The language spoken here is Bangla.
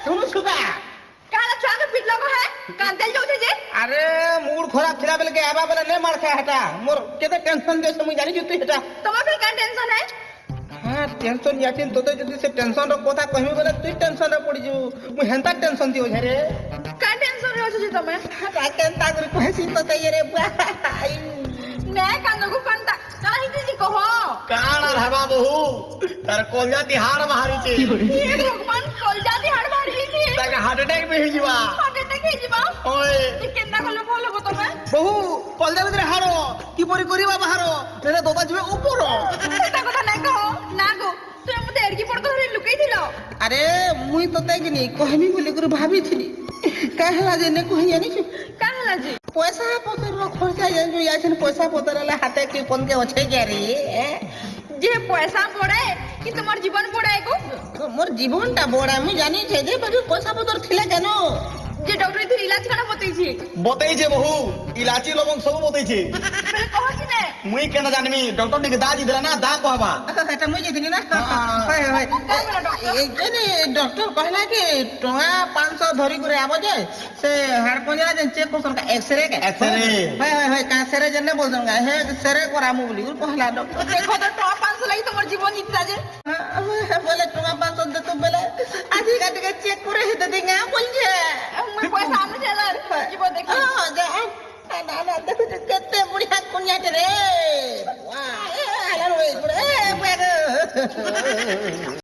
শুনু সুগা কালা ছুয়াকে পিটলো কো হ্যাঁ কান্দেল যাউছে যে আরে মুড খারাপ ছিলা বেলকে আবা বেলা নে মার খা হেটা মোর কেতে টেনশন দেছ মুই জানি তুই হেটা তোমার ফির কান টেনশন है হ্যাঁ টেনশন ইয়াছিন তোতে যদি সে টেনশন র কথা কহিবি বলে তুই টেনশন রে পড়ি যাবু মুই হেনতা টেনশন দিও ঝরে কান টেনশন রে আছে যে তুমি কেনতা করে কহিছি তোতে রে ভাই নে কান্দগু কান্তা কালা হিতি জি কহ কাণ আর হেবা বহু তার কলজা তিহার বাহারিছে ये भगवान कलजा দি হাড় মারি দিছি তাকে হার্ট অ্যাটাক বে হইଯିবা হাটে দেখে ଯିବା ওই কেনতা কলে ভাল হবো তুমি বহু কলজা ভিতরে হারো কি পরি করিবা বাহার রে দোবা যাবে উপর এটা কথা নাই কহ না গো তুই মতে এড়কি পড় ধরে লুকাই দিল আরে মুই তোতে কিনি কহিমি বলি করে ভাবিছিলি কাহলা যে নে কহি জানিছু কাহলা জি পয়সা পতর খরচা জানছু ইয়াছেন পয়সা পতর হলে হাতে কি কোনকে আছে গেরি যে পয়সা পড়ে কি তোমার জীবন পড়ে গো মোর জীবনটা বড় আমি জানি যে বাকি পয়সা পতর ছিলে কেন যে ডক্টর তুই ইলাজ কেন বতেইছি বতেইছে বহু ইলাচি লবঙ্গ সব বতেইছে বলে কহছি না মুই কেন জানিমি ডক্টর টিকে দা দিলা না দা কহবা এটা মুই যেদিনি না হয় হয় এইখানে ডক্টর কহিলা কি টঙ্কা 500 ধরি করে আবো যে সে হাড় পঞ্জরা যে চেক করছন কা এক্সরে কে এক্সরে হয় হয় হয় কাসরে জেনে বলছন কা হে সেরে করামু বলি কহিলা ডক্টর দেখো তো টপ 500 লাগি তোমার জীবন ইচ্ছা যে বলে টঙ্কা 500 দে তো বলে আজি কাটিকে চেক করে হেতে দিঙা বলছে মুই পয়সা আনু চলার জীবন দেখি না না দেখো কেতে বুড়িয়া কুনিয়াতে রে বাহ এ আলার ওই